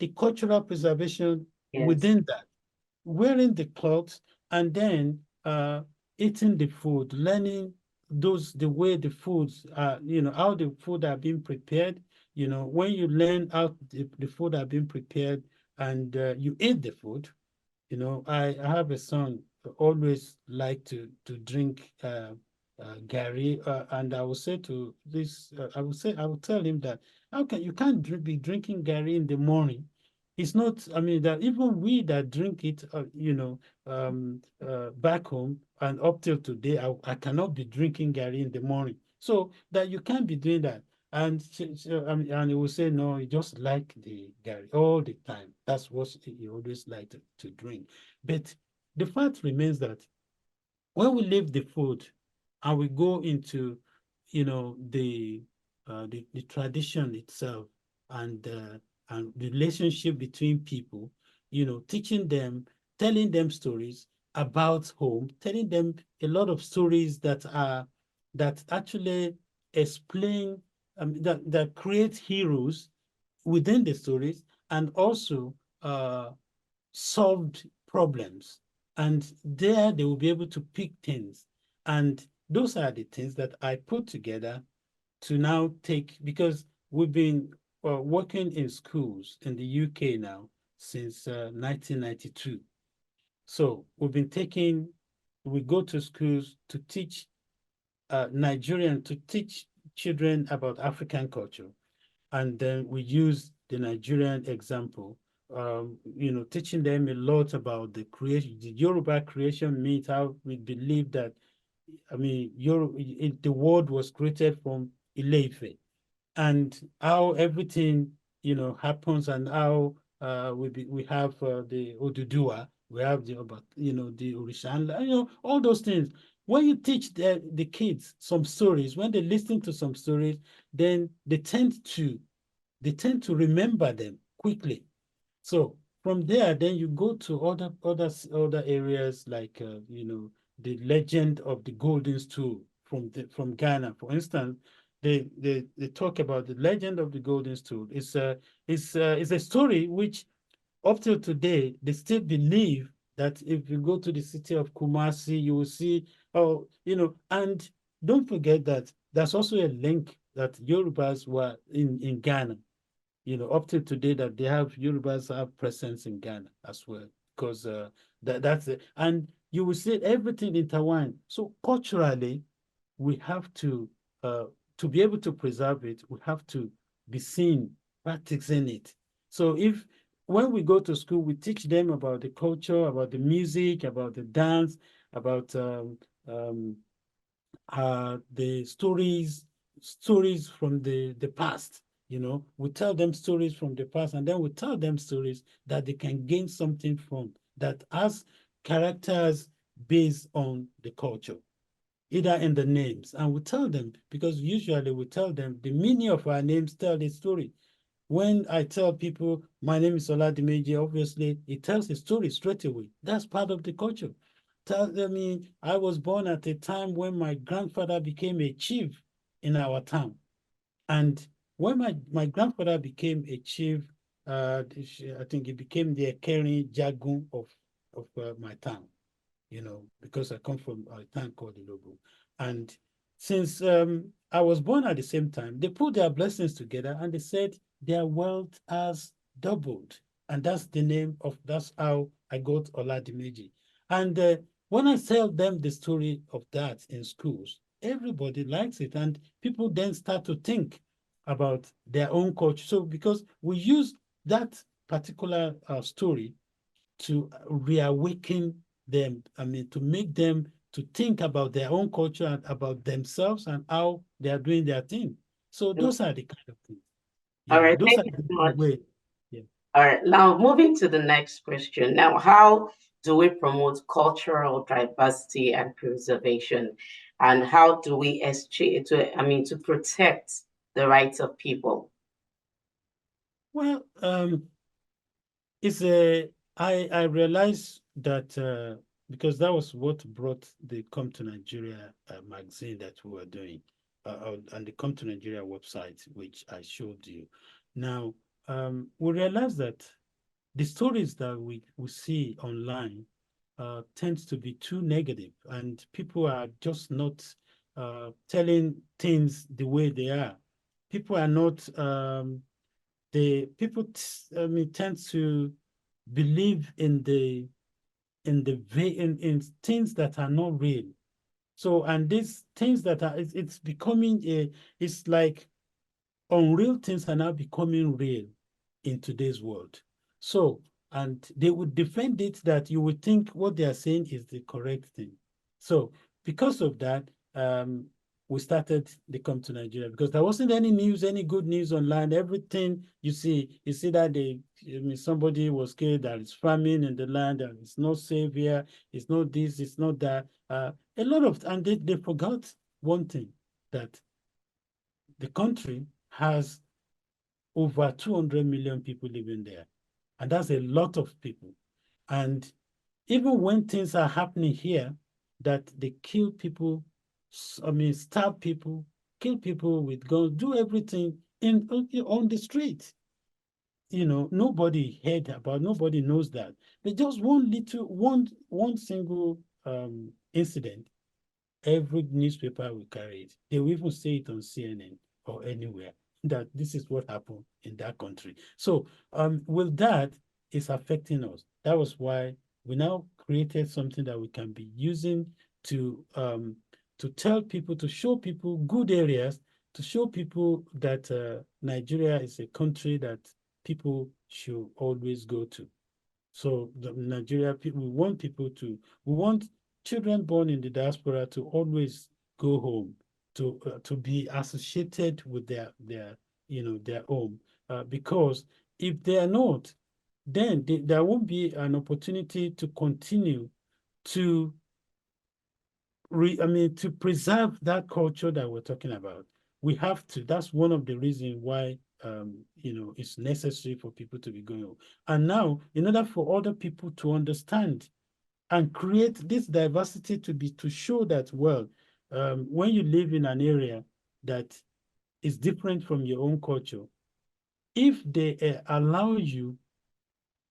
the cultural preservation Yes. within that, wearing the clothes, and then eating the food, learning the way the foods are, how the food are being prepared. When you learn how the food are being prepared and you eat the food, I have a son who always like to drink Gary, and I will say to this, I will tell him that how can you can't be drinking Gary in the morning. It's not. I mean that even we that drink it, back home and up till today, I cannot be drinking Gary in the morning. So that you can't be doing that. And and he will say, no, he just like the Gary all the time. That's what he always liked to drink. But the fact remains that when we leave the food and we go into, the tradition itself and the relationship between people, teaching them, telling them stories about home, telling them a lot of stories that actually explain, that create heroes within the stories, and also solved problems. And there they will be able to pick things. And those are the things that I put together to now take, because we've been working in schools in the UK now since 1992. So we go to schools to teach to teach children about African culture. And then we use the Nigerian example, teaching them a lot about the Yoruba creation myth, how we believe that, I mean, the world was created from Ile-Ife, and how everything, happens, and how we have the Oduduwa, we have the Orisha, all those things. When you teach the kids some stories, when they listen to some stories, then they tend to remember them quickly. So from there, then you go to other areas like the legend of the golden stool from Ghana, for instance. They talk about the legend of the golden stool. It's a story which up till today they still believe that if you go to the city of Kumasi, you will see. And don't forget that there's also a link that Yorubas were in Ghana, up to today, that they have Yorubas have presence in Ghana as well, because that's it. And you will see everything intertwined. So culturally, we have to be able to preserve it, we have to be seen practicing it. So if when we go to school, we teach them about the culture, about the music, about the dance, about um, the stories from the past. We tell them stories from the past, and then we tell them stories that they can gain something from, that has characters based on the culture, either in the names. And we tell them, because usually we tell them the meaning of our names tell the story. When I tell people my name is Oladimeji, obviously it tells a story straight away. That's part of the culture. I was born at a time when my grandfather became a chief in our town. And when my grandfather became a chief, I think he became the Ekeri Jagun of my town, because I come from a town called Ilogo. And since I was born at the same time, they put their blessings together and they said their wealth has doubled. And that's how I got Oladimeji. And when I tell them the story of that in schools, everybody likes it. And people then start to think about their own culture. So because we use that particular story to reawaken them, I mean, to make them to think about their own culture and about themselves and how they are doing their thing. So those are the kind of things, All right. those Thank are you so the much. way. Yeah. All right. Now, moving to the next question. Now, how do we promote cultural diversity and preservation? And how do we to protect the rights of people? Well, it's a I realized that because that was what brought the Come to Nigeria magazine that we were doing, and the Come to Nigeria website, which I showed you. Now, we realize that the stories that we see online tends to be too negative, and people are just not telling things the way they are. People are not the people I mean tend to believe in things that are not real. So, and these things that are it's becoming a it's like unreal things are now becoming real in today's world. So, and they would defend it that you would think what they are saying is the correct thing. So, because of that, we started the Come to Nigeria because there wasn't any news, any good news online. Everything you see that I mean, somebody was killed, there is famine in the land, and it's not safe here, it's not this, it's not that. A lot of, and they forgot one thing that the country has over 200 million people living there. And that's a lot of people. And even when things are happening here, that they kill people, I mean, stab people, kill people with guns, do everything on the street. You know, nobody heard about, nobody knows that. But just one single incident, every newspaper will carry it. They will even say it on CNN or anywhere that this is what happened in that country. So with that, it's affecting us. That was why we now created something that we can be using to tell people, to show people good areas, to show people that Nigeria is a country that people should always go to. So the Nigeria people, we want children born in the diaspora to always go home, to be associated with their their home, because if they are not, then there won't be an opportunity to continue to to preserve that culture that we're talking about. We have to. That's one of the reasons why it's necessary for people to be going home. And now, in order for other people to understand and create this diversity to show that, well, when you live in an area that is different from your own culture, if they allow you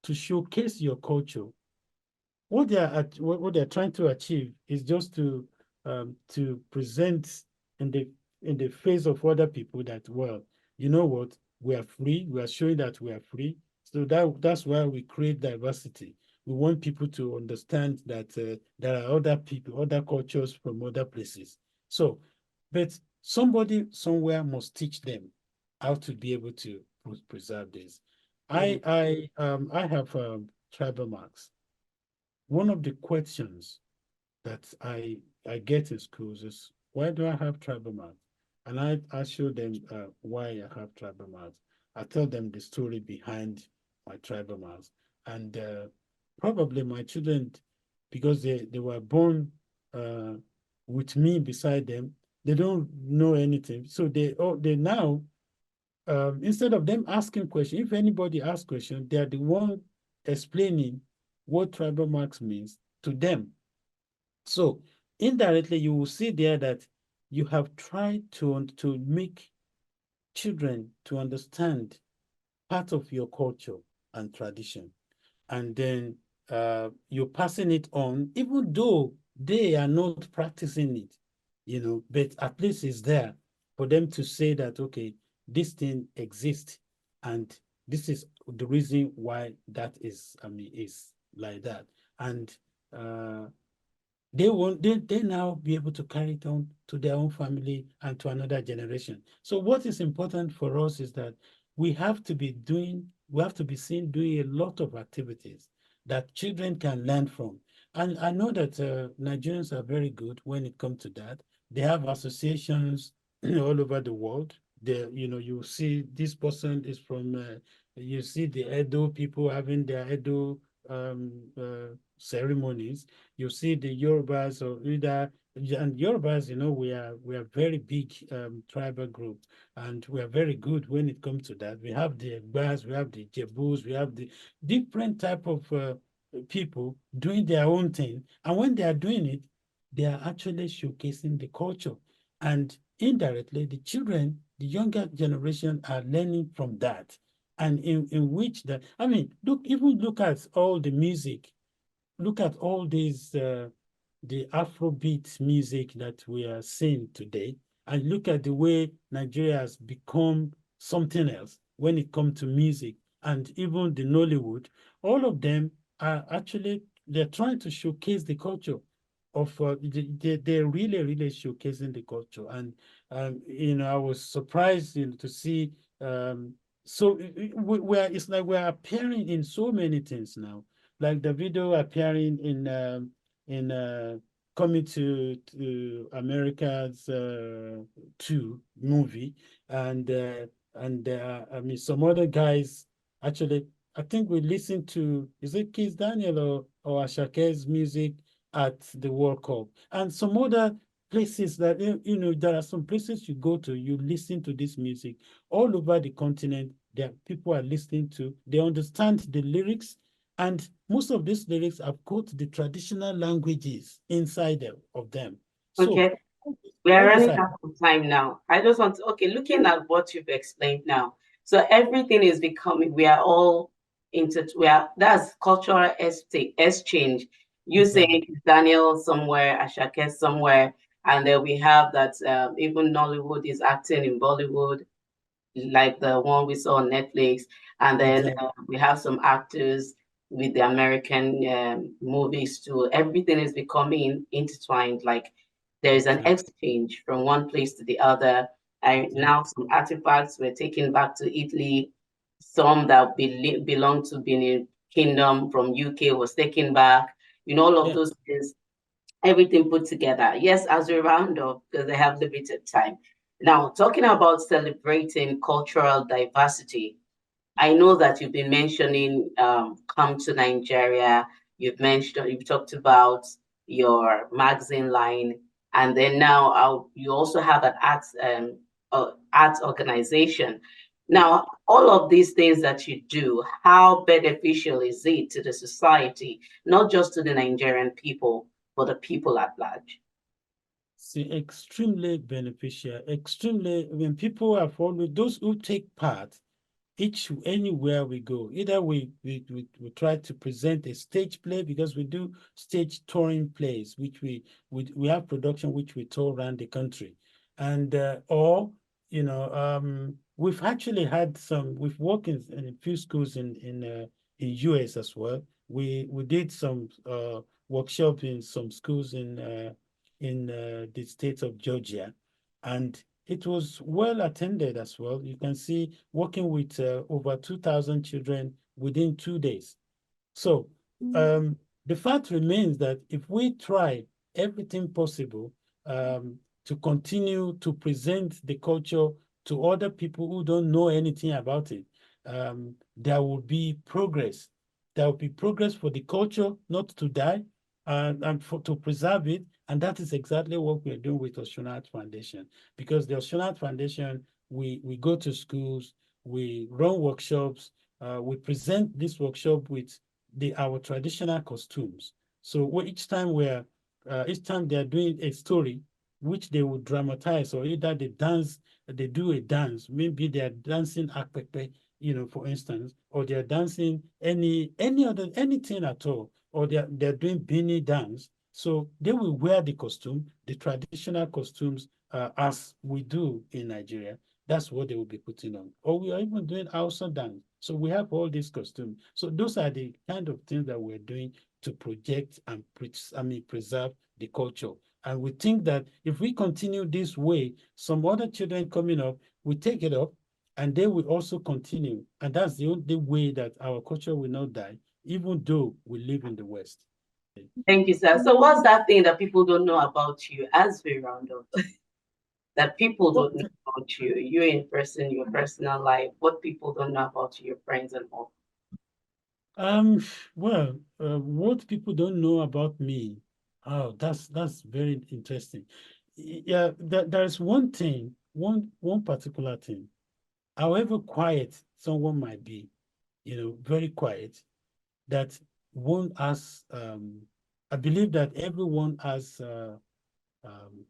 to showcase your culture, what they're trying to achieve is just to present in the face of other people that, well, you know what, we are free, we are showing that we are free. So that's why we create diversity. We want people to understand that there are other people, other cultures from other places. So, but somebody somewhere must teach them how to be able to preserve this. Mm. I have tribal marks. One of the questions that I get in schools is, why do I have tribal marks? And I show them why I have tribal marks. I tell them the story behind my tribal marks. And probably my children, because they were born uh, with me beside them, they don't know anything. So they now, instead of them asking questions, if anybody asks questions, they are the one explaining what tribal marks means to them. So indirectly, you will see there that you have tried to make children to understand part of your culture and tradition. And then you're passing it on, even though they are not practicing it, but at least it's there for them to say that, okay, this thing exists, and this is the reason why that is like that. And uh, they now be able to carry it on to their own family and to another generation. So what is important for us is that we have to be seen doing a lot of activities that children can learn from. And I know that Nigerians are very good when it comes to that. They have associations all over the world. You see this person is from, you see the Edo people having their Edo ceremonies. You see the Yorubas or either, and Yorubas, we are very big tribal group, and we are very good when it comes to that. We have the Egbas, we have the Jebus, we have the different type of people doing their own thing, and when they are doing it, they are actually showcasing the culture, and indirectly, the children, the younger generation, are learning from that. and in which I mean, look at all the music, look at all these the Afrobeat music that we are seeing today, and look at the way Nigeria has become something else when it comes to music, and even the Nollywood. All of them are actually, they're trying to showcase the culture of they're really showcasing the culture. And I was surprised, to see so it's like we're appearing in so many things now, like the video appearing in coming to America's 2 movie. And I mean, some other guys actually, I think we listened to, is it Keith Daniel or Ashake's music at the World Cup, and some other places that there are some places you go to, you listen to this music all over the continent. There people are listening to, they understand the lyrics, and most of these lyrics have got the traditional languages inside of them. So Okay. We are all these running are, out of time now. I just want to, okay, looking at what you've explained now. So everything is becoming, we are all that's cultural exchange. You say exactly, Daniel somewhere, Ashake somewhere, and then we have that even Nollywood is acting in Bollywood, like the one we saw on Netflix. And then exactly, we have some actors with the American movies too. Everything is becoming intertwined. Like there is an exactly, exchange from one place to the other. And exactly. now some artifacts were taken back to Italy. Some that belong to Benin Kingdom from UK was taken back. All of Yeah. those things, everything put together. Yes, as we round up, because I have limited time. Now, talking about celebrating cultural diversity, I know that you've been mentioning Come to Nigeria. You've talked about your magazine line, and then now you also have an arts organization. Now, all of these things that you do, how beneficial is it to the society, not just to the Nigerian people, but the people at large? See, extremely beneficial, extremely, when people are followed, those who take part, anywhere we go, either we try to present a stage play, because we do stage touring plays, which we have production which we tour around the country. And or we've actually had we've worked in a few schools in US as well. We did some workshop in some schools in the state of Georgia, and it was well attended as well. You can see, working with over 2,000 children within 2 days. So the fact remains that if we try everything possible to continue to present the culture to other people who don't know anything about it, there will be progress. There will be progress for the culture not to die, and to preserve it. And that is exactly what we're doing with Oceanart Foundation. Because the Oceanart Foundation, we go to schools, we run workshops, we present this workshop with our traditional costumes. So each time they are doing a story, which they will dramatize, or either they do a dance. Maybe they are dancing akpepe, for instance, or they are dancing any other anything at all, or they're doing beanie dance. So they will wear the costume, the traditional costumes, as we do in Nigeria. That's what they will be putting on. Or we are even doing Hausa dance. So we have all these costumes. So those are the kind of things that we're doing to project and preserve the culture. And we think that if we continue this way, some other children coming up will take it up, and they will also continue. And that's the only way that our culture will not die, even though we live in the West. Thank you, sir. So, what's that thing that people don't know about you as we round up? That people What don't know about you, you in person, your personal life, what people don't know about you, your friends and all. Um, what people don't know about me, oh, that's very interesting. Yeah, there's one thing, one particular thing. However quiet someone might be, very quiet, that one has, I believe that everyone has um,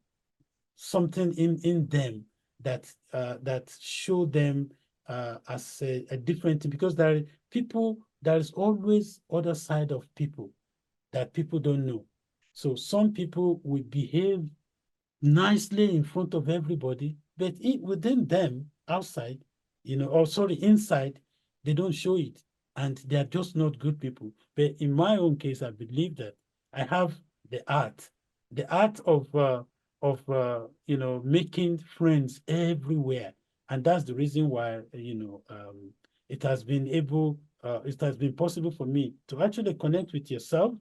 something in them that show them as a different thing, because there is always other side of people that people don't know. So some people will behave nicely in front of everybody, but within them, outside, or sorry, inside, they don't show it, and they are just not good people. But in my own case, I believe that I have the art of making friends everywhere, and that's the reason why it has been it has been possible for me to actually connect with yourself,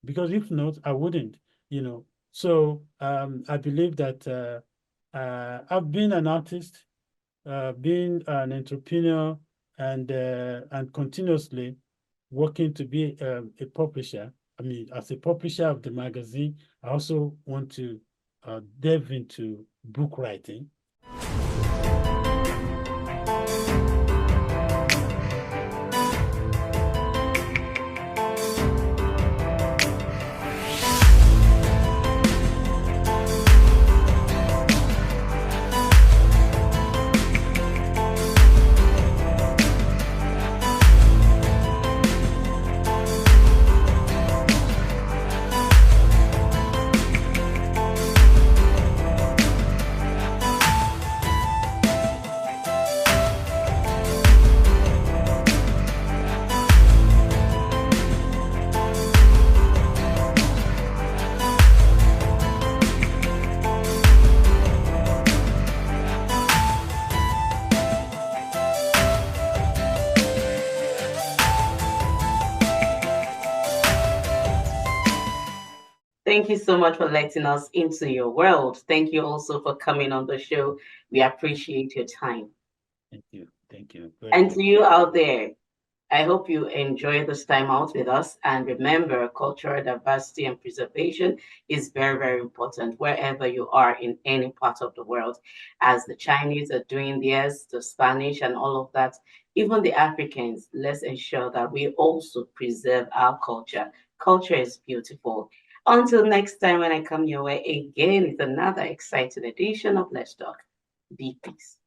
because if not, I wouldn't. So I believe that I've been an artist, been an entrepreneur, and continuously working to be a publisher. I mean, as a publisher of the magazine, I also want to delve into book writing. Thank you so much for letting us into your world. Thank you also for coming on the show. We appreciate your time. Thank you. Thank you. And to you out there, I hope you enjoy this time out with us. And remember, cultural diversity and preservation is very, very important wherever you are in any part of the world. As the Chinese are doing theirs, the Spanish, and all of that, even the Africans, let's ensure that we also preserve our culture. Culture is beautiful. Until next time, when I come your way again, it's another exciting edition of Let's Talk. Be peace.